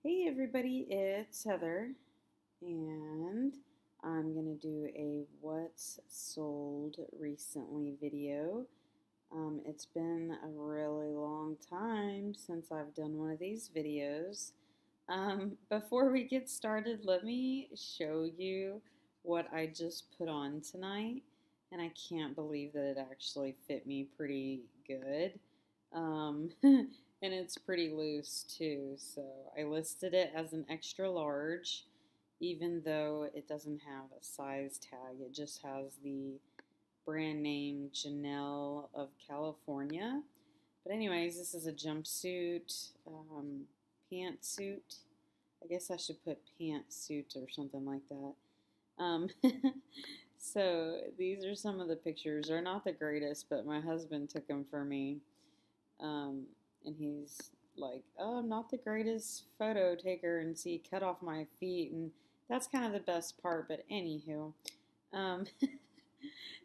Hey everybody, it's Heather, and I'm going to do a What's Sold Recently video. It's been a really long time since I've done one of these videos. Before we get started, let me show you what I just put on tonight, and I can't believe that it actually fit me pretty good. And it's pretty loose too, so I listed it as an extra large, even though it doesn't have a size tag. It just has the brand name Janelle of California. But anyways, this is a jumpsuit, pantsuit. I guess I should put pantsuit or something like that. Um, so these are some of the pictures. They're not the greatest, but my husband took them for me. Um, and he's like, "Oh, I'm not the greatest photo taker," and see, cut off my feet, and that's kind of the best part. But anywho, um,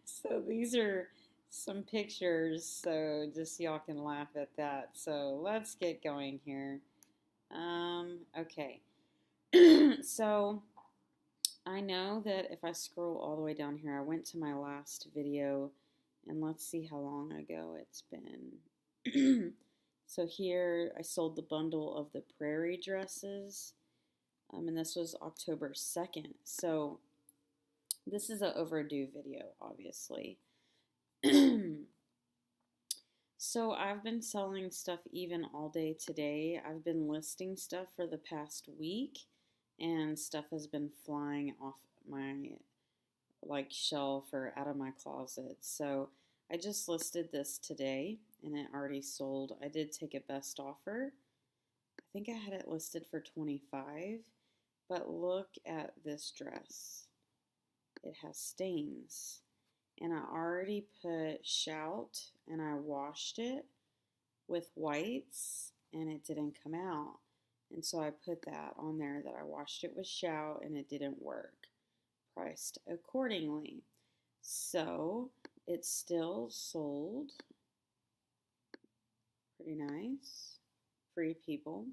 so these are some pictures, so just y'all can laugh at that. So let's get going here. Okay. So I know that if I scroll all the way down here, I went to my last video, and let's see how long ago it's been. So here I sold the bundle of the prairie dresses, and this was October 2nd. So this is an overdue video, obviously. So I've been selling stuff even all day today. I've been listing stuff for the past week, and stuff has been flying off my shelf or out of my closet. So I just listed this today and it already sold. I did take a best offer. I think I had it listed for 25, but look at this dress. It has stains. And I already put Shout and I washed it with whites and it didn't come out. And so I put that on there that I washed it with Shout and it didn't work. Priced accordingly. So it's still sold. Pretty nice. Free people.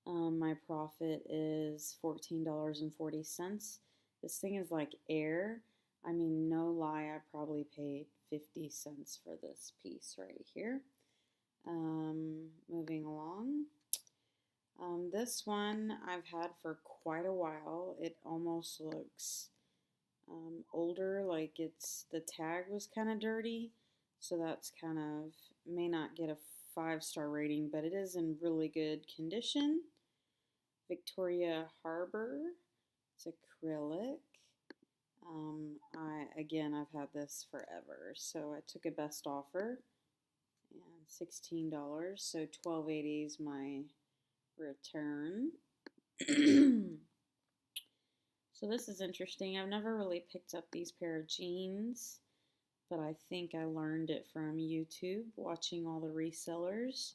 My profit is $14.40. This thing is like air. I mean, no lie, I probably paid 50 cents for this piece right here. Moving along. This one I've had for quite a while. It almost looks older, like the tag was kind of dirty, so that's kind of may not get a 5-star rating, but it is in really good condition. Victoria Harbor. It's acrylic. I've had this forever, so I took a best offer and $16, so $12.80 is my return. So this is interesting. I've never really picked up these pair of jeans, but I think I learned it from YouTube, watching all the resellers.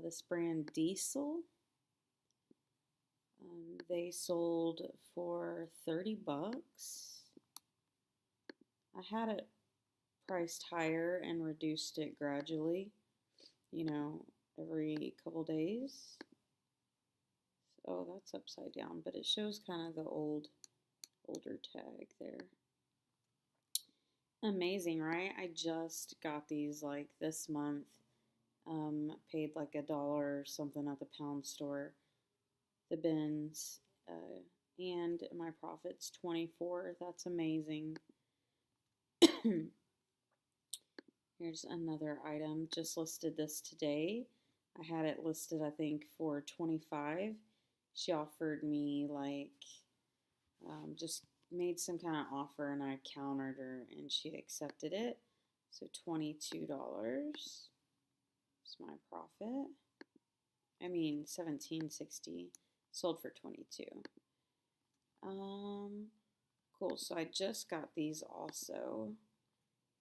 This brand Diesel. They sold for 30 bucks. I had it priced higher and reduced it gradually, every couple days. Oh, that's upside down, but it shows kind of the older tag there. Amazing, right? I just got these like this month. Paid like $1 or something at the pound store. The bins, and my profit's 24. That's amazing. Here's another item. Just listed this today. I had it listed, I think, for 25. She offered me just made some kind of offer and I countered her and she accepted it. So $22 is my profit. I mean, $17.60 sold for 22. Cool. So I just got these also.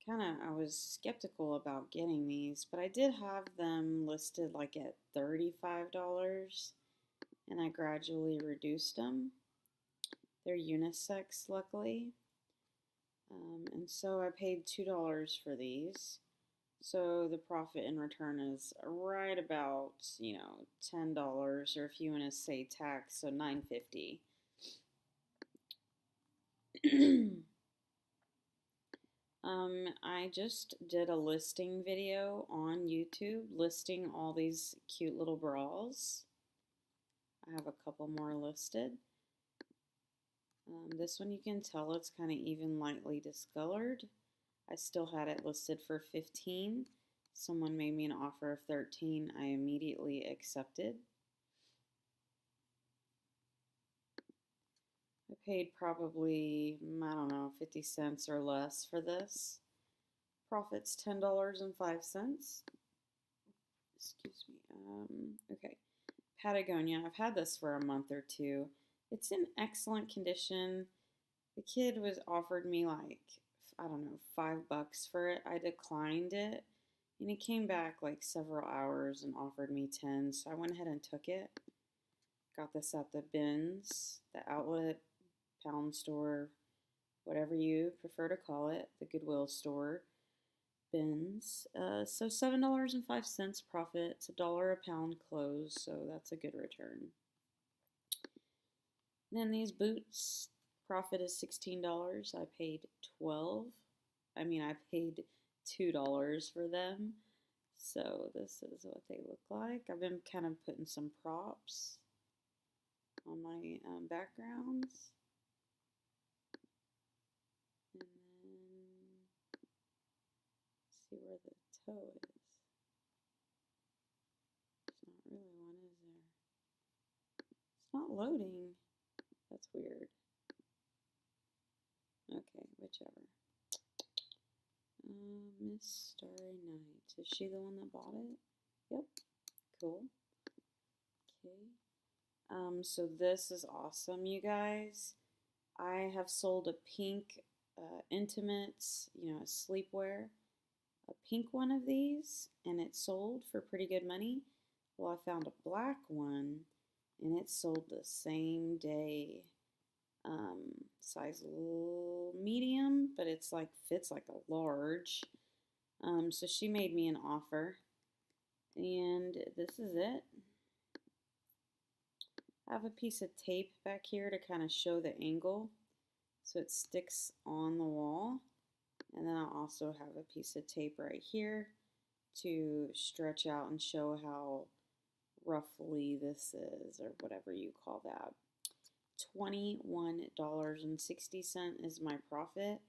I was skeptical about getting these, but I did have them listed like at $35 and I gradually reduced them. They're unisex, luckily. And so I paid $2 for these. So the profit in return is right about, $10, or if you want to say tax, so $9.50. I just did a listing video on YouTube listing all these cute little bras. I have a couple more listed. This one you can tell it's kind of even lightly discolored. I still had it listed for $15. Someone made me an offer of $13. I immediately accepted. I paid probably, I don't know, 50 cents or less for this. Profit's $10.05. Excuse me. Okay. Patagonia. I've had this for a month or two. It's in excellent condition. The kid was offered me like, I don't know, $5 for it. I declined it. And he came back like several hours and offered me 10. So I went ahead and took it. Got this at the bins, the outlet, pound store, whatever you prefer to call it, the Goodwill store, bins. So $7.05 profit. It's $1 a pound close, so that's a good return. And then these boots, profit is $16. I paid I paid $2 for them. So this is what they look like. I've been kind of putting some props on my backgrounds. And then see where the toe is. There's not really one, is there? It's not loading. That's weird. Okay, whichever. Miss Starry Night. Is she the one that bought it? Yep. Cool. Okay. So this is awesome, you guys. I have sold a pink intimates, sleepwear, a pink one of these, and it sold for pretty good money. Well, I found a black one, and it sold the same day. Size medium, but it's like fits like a large. So she made me an offer, and this is it. I have a piece of tape back here to kind of show the angle so it sticks on the wall, and then I also have a piece of tape right here to stretch out and show how roughly this is, or whatever you call that. $21.60 is my profit.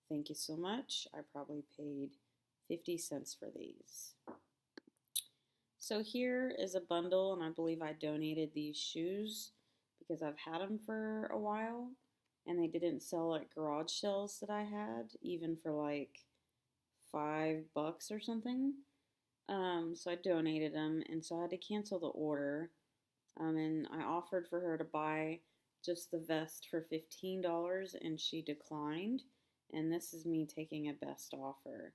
Thank you so much. I probably paid 50 cents for these. So here is a bundle, and I believe I donated these shoes because I've had them for a while, and they didn't sell at garage sales that I had, even for like $5 or something. So I donated them, and so I had to cancel the order. And I offered for her to buy just the vest for $15, and she declined. And this is me taking a best offer.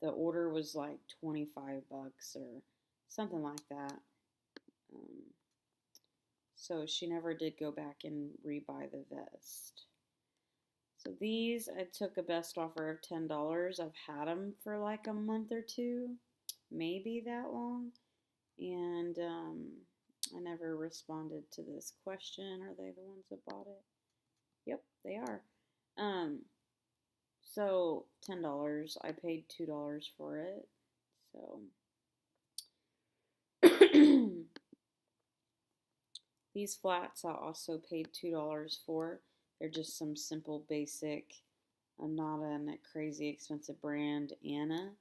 The order was like $25 or something like that. So she never did go back and rebuy the vest. So these, I took a best offer of $10. I've had them for like a month or two, maybe that long. And I never responded to this question. Are they the ones that bought it? Yep, they are. So $10. I paid $2 for it. So these flats I also paid $2 for. They're just some simple basic, not a crazy expensive brand. Anna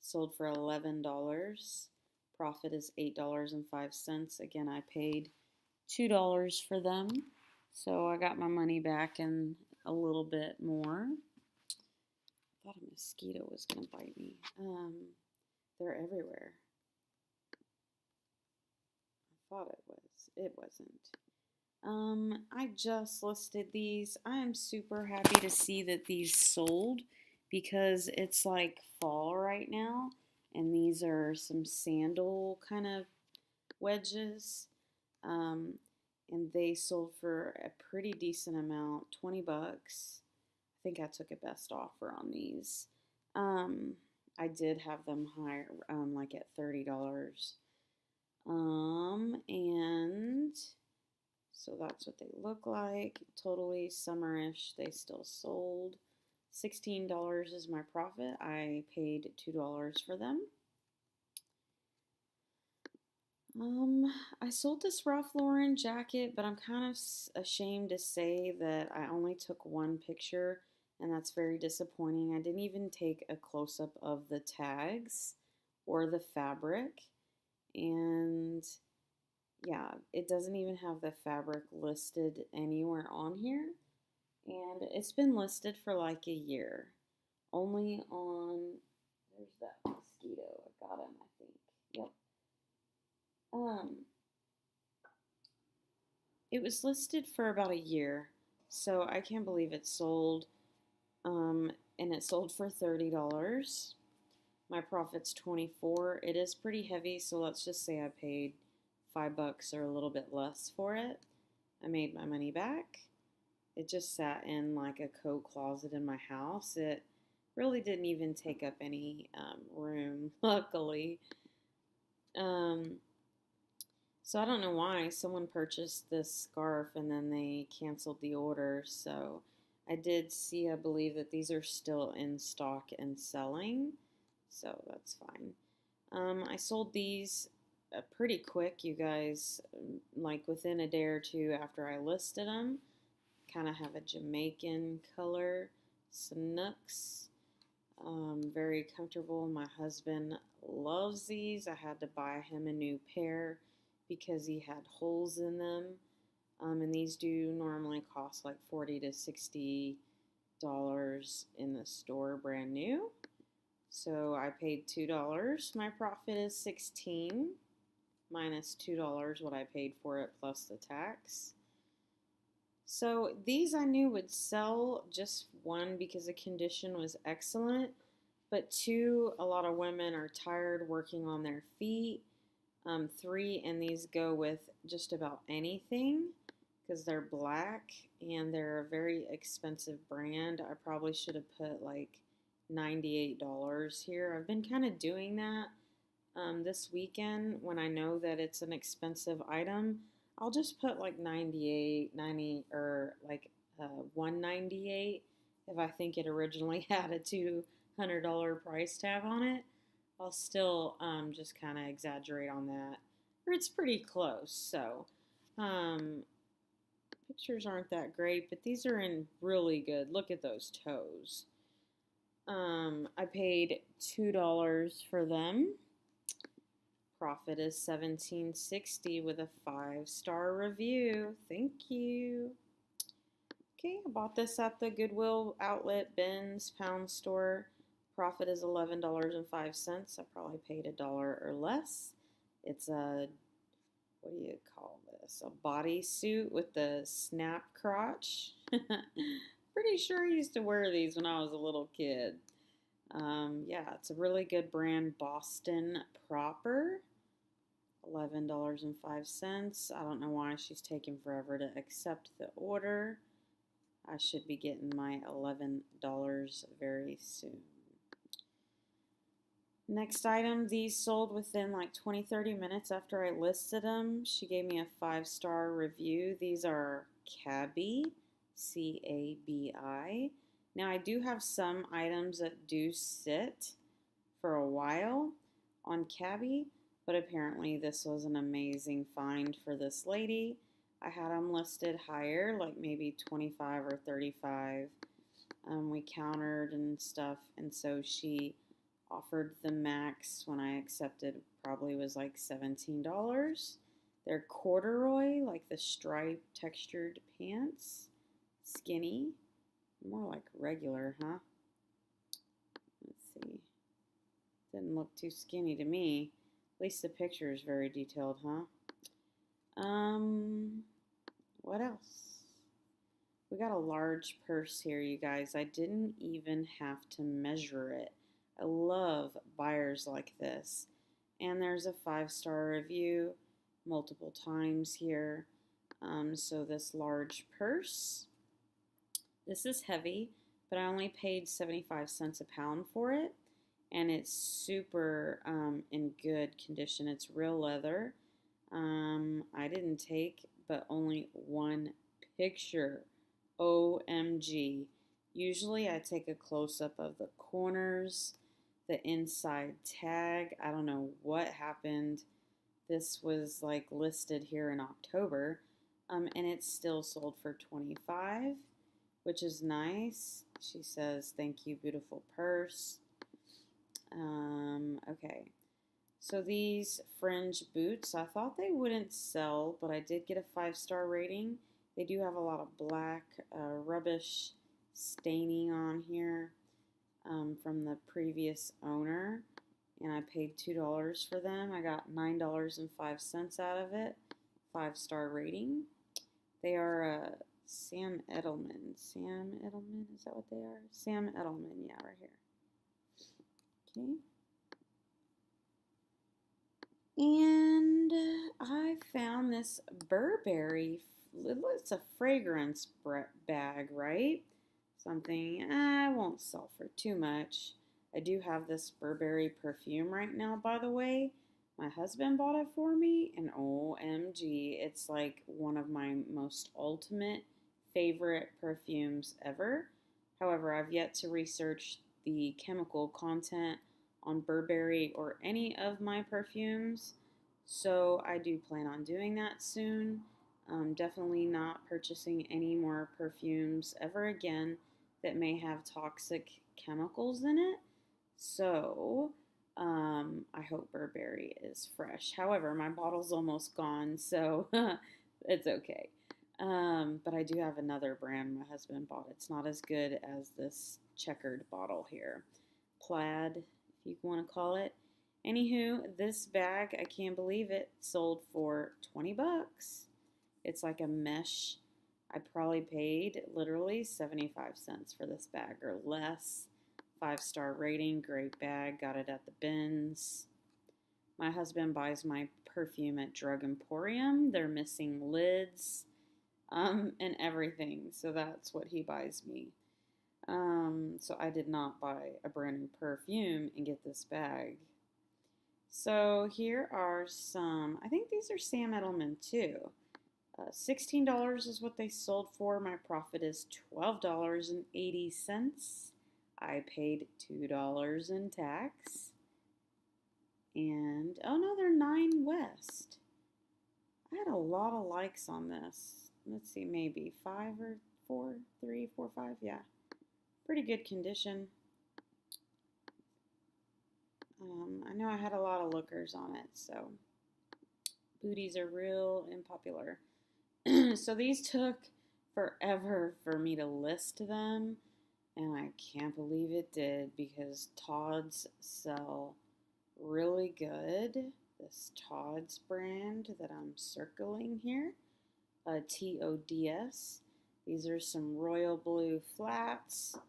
sold for $11. Profit is $8.05. Again, I paid $2 for them. So I got my money back and a little bit more. I thought a mosquito was going to bite me. They're everywhere. I thought it was. It wasn't. I just listed these. I am super happy to see that these sold because it's like fall right now. And these are some sandal kind of wedges. And they sold for a pretty decent amount, $20. I think I took a best offer on these. I did have them higher, like at $30. And so that's what they look like. Totally summerish. They still sold. $16 is my profit. I paid $2 for them. I sold this Ralph Lauren jacket, but I'm kind of ashamed to say that I only took one picture, and that's very disappointing. I didn't even take a close-up of the tags or the fabric, and yeah, it doesn't even have the fabric listed anywhere on here, and it's been listed for like a year. Only on, there's that mosquito. I got him, I think. Yep. Um, it was listed for about a year, so I can't believe it sold. And it sold for $30. My profit's 24. It is pretty heavy, so let's just say I paid $5 or a little bit less for it. I made my money back. It just sat in like a coat closet in my house. It really didn't even take up any room, luckily. So I don't know why someone purchased this scarf and then they canceled the order. So I did see, I believe that these are still in stock and selling. So that's fine. I sold these pretty quick, you guys, like within a day or two after I listed them. Kind of have a Jamaican color, Sanooks. Very comfortable. My husband loves these. I had to buy him a new pair because he had holes in them. And these do normally cost like $40 to $60 in the store brand new. So I paid $2. My profit is $16 minus $2 what I paid for it plus the tax. So these I knew would sell, just one because the condition was excellent, but two, a lot of women are tired working on their feet. Three, and these go with just about anything because they're black and they're a very expensive brand. I probably should have put like $98 here. I've been kind of doing that this weekend when I know that it's an expensive item. I'll just put like 98, 90, or like 198 if I think it originally had a $200 price tag on it. I'll still just kind of exaggerate on that, or it's pretty close. So pictures aren't that great, but these are in really good. Look at those toes. I paid $2 for them. Profit is $17.60 with a 5-star review. Thank you. Okay, I bought this at the Goodwill Outlet Ben's Pound Store. Profit is $11.05. I probably paid $1 or less. It's a, what do you call this? A bodysuit with the snap crotch. Pretty sure I used to wear these when I was a little kid. Yeah, it's a really good brand, Boston Proper. $11.05. I don't know why she's taking forever to accept the order. I should be getting my $11 very soon. Next item, these sold within like 20-30 minutes after I listed them. She gave me a 5-star review. These are Cabi, C-A-B-I. Now I do have some items that do sit for a while on Cabi, but apparently this was an amazing find for this lady. I had them listed higher, like maybe 25 or 35. We countered and stuff, and so she offered the max when I accepted, probably was like $17. They're corduroy, like the striped textured pants. Skinny. More like regular, huh? Let's see. Didn't look too skinny to me. At least the picture is very detailed, huh? What else? We got a large purse here, you guys. I didn't even have to measure it. I love buyers like this. And there's a 5-star review multiple times here. So this large purse. This is heavy, but I only paid 75 cents a pound for it. and it's super in good condition. It's real leather. I didn't take but only one picture. OMG. Usually I take a close up of the corners, the inside tag. I don't know what happened. This was like listed here in October, and it's still sold for 25, which is nice. She says, "Thank you, beautiful purse." Okay. So these fringe boots, I thought they wouldn't sell, but I did get a 5-star rating. They do have a lot of black rubbish staining on here from the previous owner, and I paid $2 for them. I got $9.05 out of it. 5-star rating. They are Sam Edelman. Sam Edelman, is that what they are? Sam Edelman, yeah, right here. Okay. And I found this Burberry, it's a fragrance bag, right? Something I won't sell for too much. I do have this Burberry perfume right now, by the way. My husband bought it for me, and OMG, it's like one of my most ultimate favorite perfumes ever. However, I've yet to research the chemical content on Burberry or any of my perfumes, so I do plan on doing that soon. Definitely not purchasing any more perfumes ever again that may have toxic chemicals in it. So I hope Burberry is fresh. However, my bottle's almost gone, so it's okay. But I do have another brand my husband bought. It's not as good as this checkered bottle here. Plaid, if you want to call it. Anywho, this bag, I can't believe it, sold for 20 bucks. It's like a mesh. I probably paid literally 75 cents for this bag or less. 5-star rating, great bag, got it at the bins. My husband buys my perfume at Drug Emporium. They're missing lids and everything, so that's what he buys me. So I did not buy a brand new perfume and get this bag. So here are some, I think these are Sam Edelman too. $16 is what they sold for. My profit is $12.80. I paid $2 in tax. And, oh no, they're 9 West. I had a lot of likes on this. Let's see, maybe 5 or 4, 3, 4, 5, yeah. Pretty good condition. I know I had a lot of lookers on it, so booties are real unpopular. So these took forever for me to list them, and I can't believe it did because Todd's sell really good. This Todd's brand that I'm circling here, TODS. These are some royal blue flats.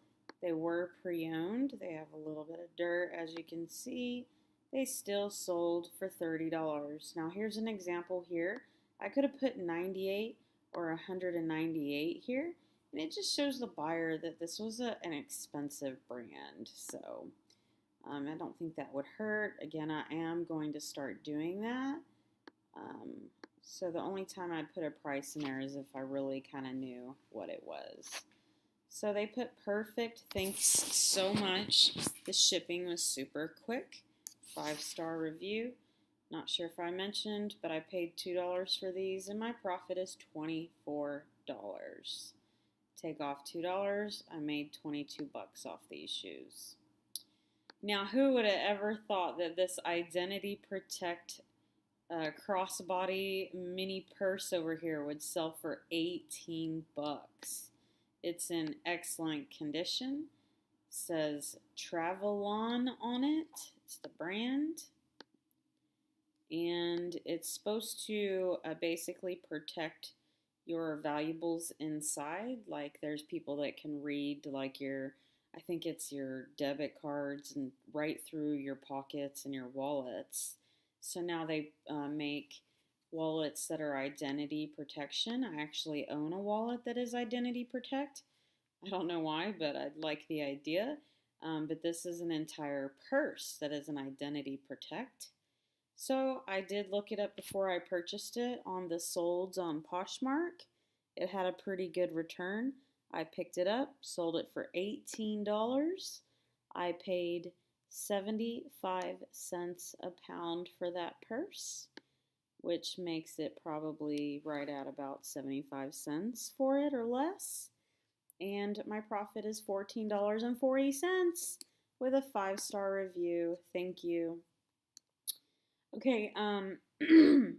They were pre-owned. They have a little bit of dirt, as you can see. They still sold for $30. Now here's an example here. I could have put 98 or 198 here, and it just shows the buyer that this was an expensive brand. So I don't think that would hurt. Again, I am going to start doing that. So the only time I'd put a price in there is if I really kind of knew what it was. So they put perfect. Thanks so much. The shipping was super quick. 5-star review. Not sure if I mentioned, but I paid $2 for these, and my profit is $24. Take off $2, I made 22 bucks off these shoes. Now, who would have ever thought that this Identity Protect crossbody mini purse over here would sell for 18 bucks? It's in excellent condition. It says Travelon on it. It's the brand. And it's supposed to basically protect your valuables inside. Like there's people that can read like I think it's your debit cards and right through your pockets and your wallets. So now they make wallets that are identity protection. I actually own a wallet that is identity protect. I don't know why, but I like the idea. But this is an entire purse that is an identity protect. So I did look it up before I purchased it on the solds on Poshmark. It had a pretty good return. I picked it up, sold it for $18. I paid 75 cents a pound for that purse, which makes it probably right at about 75 cents for it or less. And my profit is $14.40 with a 5-star review. Thank you. Okay, so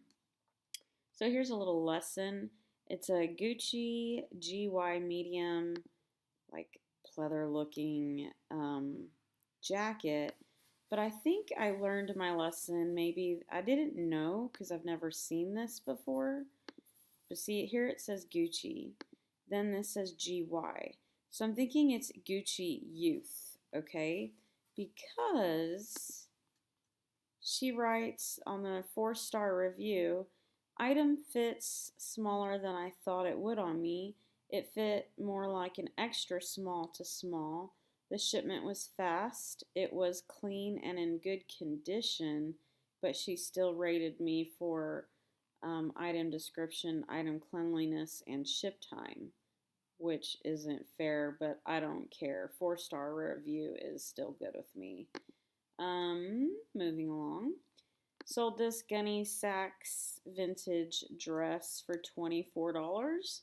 here's a little lesson. It's a Gucci GY medium, like pleather looking jacket. But I think I learned my lesson. Maybe I didn't know because I've never seen this before. But see, here it says Gucci. Then this says GY. So I'm thinking it's Gucci Youth, okay? Because she writes on the 4-star review, item fits smaller than I thought it would on me. It fit more like an extra small to small. The shipment was fast. It was clean and in good condition, but she still rated me for item description, item cleanliness, and ship time, which isn't fair, but I don't care. 4-star review is still good with me. Moving along. Sold this Gunny Sacks vintage dress for $24.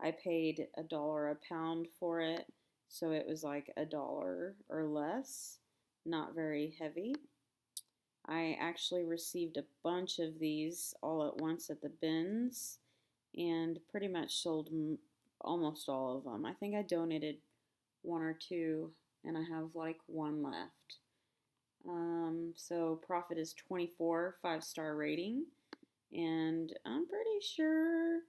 I paid $1 a pound for it, so it was like $1 or less. Not very heavy. I actually received a bunch of these all at once at the bins and pretty much sold almost all of them. I think I donated 1 or 2 and I have like 1 left. So profit is 24, 5-star rating. And I'm pretty sure,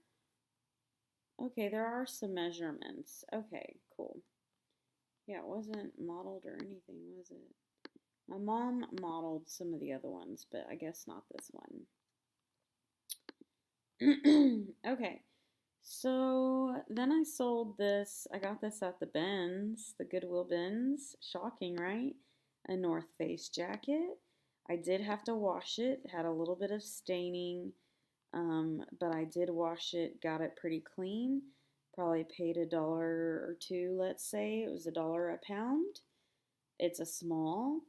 okay, there are some measurements. Okay, cool. Yeah, it wasn't modeled or anything, was it? My mom modeled some of the other ones, but I guess not this one. Okay, so then I sold this. I got this at the bins, the Goodwill bins. Shocking, right? A North Face jacket. I did have to wash it. It had a little bit of staining, but I did wash it, got it pretty clean. Probably paid $1 or $2, let's say. It was $1 a pound. It's a small,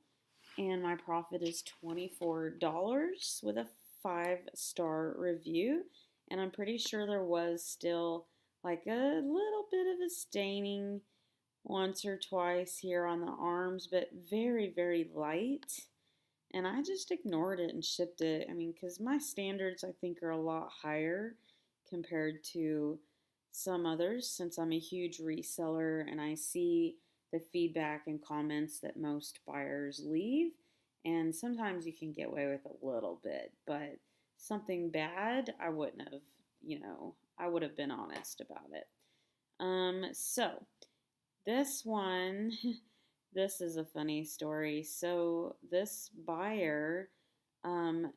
and my profit is $24 with a 5-star review. And I'm pretty sure there was still like a little bit of a staining once or twice here on the arms, but very, very light. And I just ignored it and shipped it. I mean, because my standards, I think, are a lot higher compared to some others since I'm a huge reseller and I see the feedback and comments that most buyers leave. And sometimes you can get away with a little bit, but something bad, I wouldn't have, I would have been honest about it. So this one, this is a funny story. So this buyer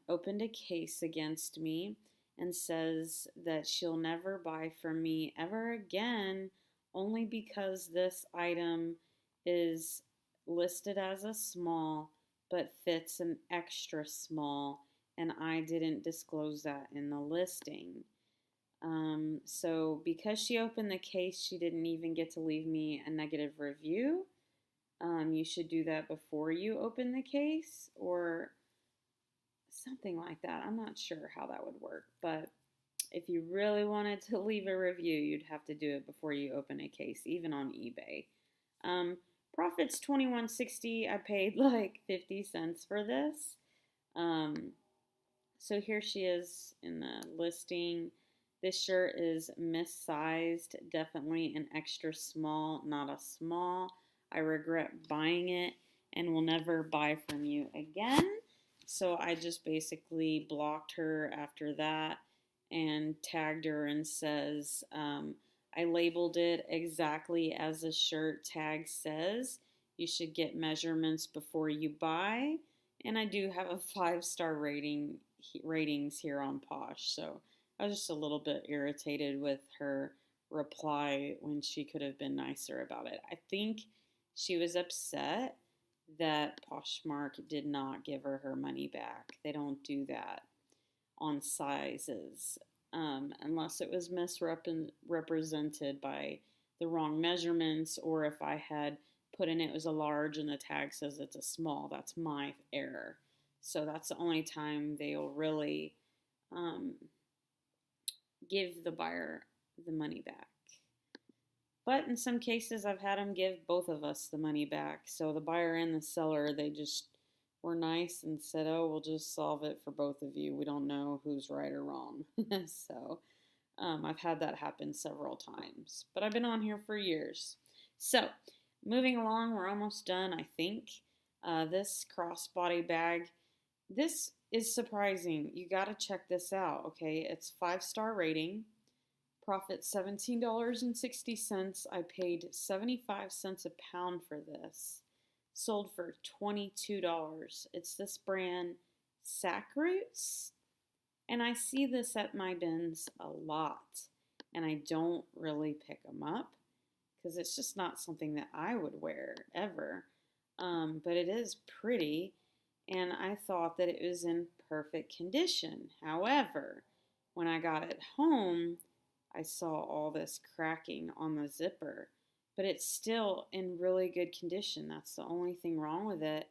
opened a case against me and says that she'll never buy from me ever again only because this item is listed as a small but fits an extra small, and I didn't disclose that in the listing. So because she opened the case, she didn't even get to leave me a negative review. You should do that before you open the case or something like that. I'm not sure how that would work, but if you really wanted to leave a review, you'd have to do it before you open a case, even on eBay. Profit's $21.60. I paid like 50 cents for this. So here she is in the listing. This shirt is missized, definitely an extra small, not a small. I regret buying it and will never buy from you again. So I just basically blocked her after that and tagged her and says, I labeled it exactly as the shirt tag says. You should get measurements before you buy. And I do have a 5-star ratings here on Posh. So I was just a little bit irritated with her reply when she could have been nicer about it. I think She was upset that Poshmark did not give her her money back. They don't do that on sizes unless it was misrepresented by the wrong measurements, or if I had put in it was a large and the tag says it's a small. That's my error. So that's the only time they'll really um, give the buyer the money back. But in some cases, I've had them give both of us the money back. So the buyer and the seller, they just were nice and said, oh, we'll just solve it for both of you. We don't know who's right or wrong. So I've had that happen several times. But I've been on here for years. So moving along, we're almost done, I think. This crossbody bag, this is surprising. You got to check this out, okay? It's 5-star rating. Profit $17.60. I paid 75 cents a pound for this. Sold for $22. It's this brand, Sackroots. And I see this at my bins a lot. And I don't really pick them up because it's just not something that I would wear ever. But it is pretty. And I thought that it was in perfect condition. However, when I got it home, I saw all this cracking on the zipper, but it's still in really good condition. That's the only thing wrong with it.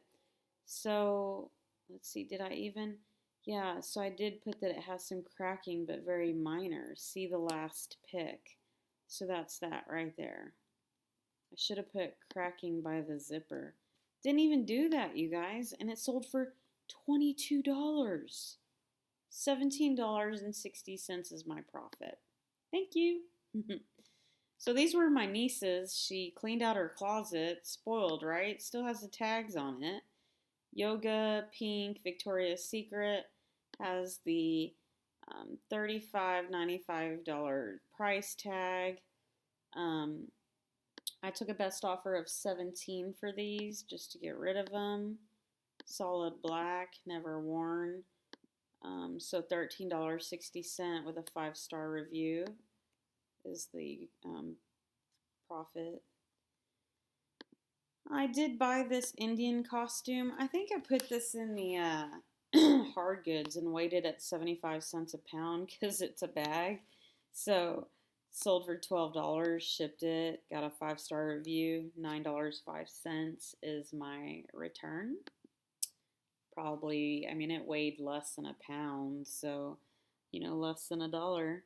So let's see, did I even? Yeah, so I did put that it has some cracking, but very minor. See the last pick. So that's that right there. I should have put cracking by the zipper. Didn't even do that, you guys, and it sold for $22. $17.60 is my profit. Thank you. So these were my niece's. She cleaned out her closet. Spoiled, right? Still has the tags on it. Yoga, pink, Victoria's Secret. Has the $35.95 price tag. I took a best offer of $17 for these just to get rid of them. Solid black, never worn. So $13.60 with a 5-star review is the profit. I did buy this Indian costume. I think I put this in the hard goods and weighed it at 75 cents a pound because it's a bag. So sold for $12, shipped it, got a 5-star review, $9.05 is my return. Probably, I mean, it weighed less than a pound, so, less than $1.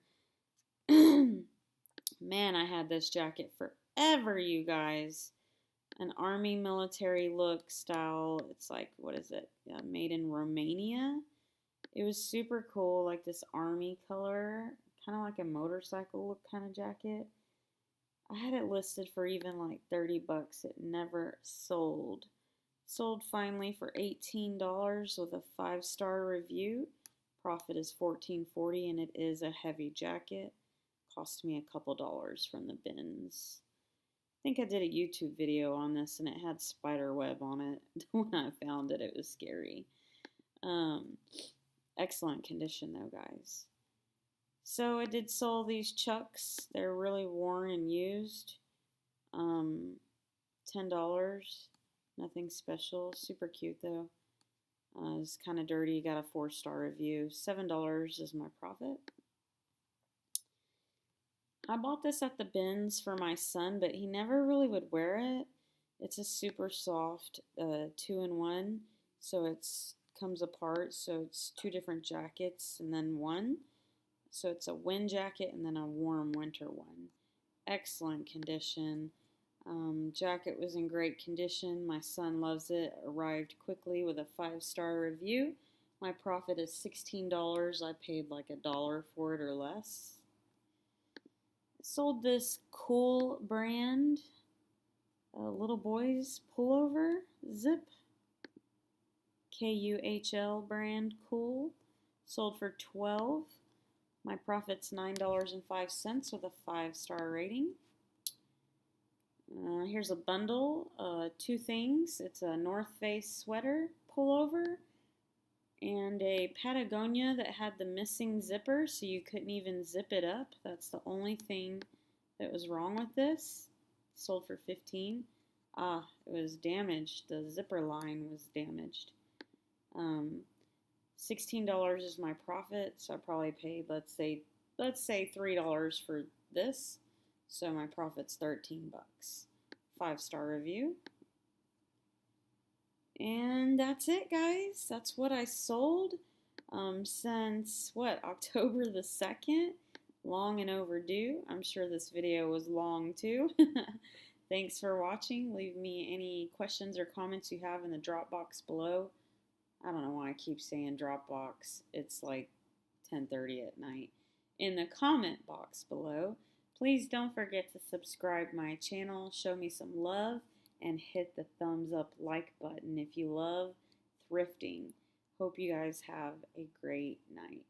Man, I had this jacket forever, you guys. An army military look style. It's like, what is it? Made in Romania. It was super cool, like this army color, kind of like a motorcycle look kind of jacket. I had it listed for even like $30. It never sold. Sold finally for $18 with a 5-star review. Profit is $14.40 and it is a heavy jacket. Cost me a couple dollars from the bins. I think I did a YouTube video on this and it had spider web on it. When I found it, it was scary. Excellent condition though, guys. So I did sell these chucks. They're really worn and used. $10. Nothing special. Super cute though. It's kind of dirty. Got a 4-star review. $7 is my profit. I bought this at the bins for my son, but he never really would wear it. It's a super soft 2-in-1, so it's comes apart. So it's 2 different jackets and then one. So it's a wind jacket and then a warm winter one. Excellent condition. Jacket was in great condition. My son loves it. Arrived quickly with a 5-star review. My profit is $16. I paid like $1 for it or less. Sold this Cool brand little boys pullover zip. KUHL brand Cool. Sold for $12. My profit's $9.05 with a 5-star rating. Here's a bundle, 2 things. It's a North Face sweater pullover and a Patagonia that had the missing zipper, so you couldn't even zip it up. That's the only thing that was wrong with this. Sold for $15. Ah, it was damaged. The zipper line was damaged. Um, $16 is my profit, so I probably paid, let's say $3 for this. So my profit's 13 bucks. 5-star review. And that's it, guys. That's what I sold since what, October the 2nd. Long and overdue. I'm sure this video was long too. Thanks for watching. Leave me any questions or comments you have in the drop box below. I don't know why I keep saying drop box. It's like 10:30 at night. In the comment box below. Please don't forget to subscribe my channel, show me some love, and hit the thumbs up like button if you love thrifting. Hope you guys have a great night.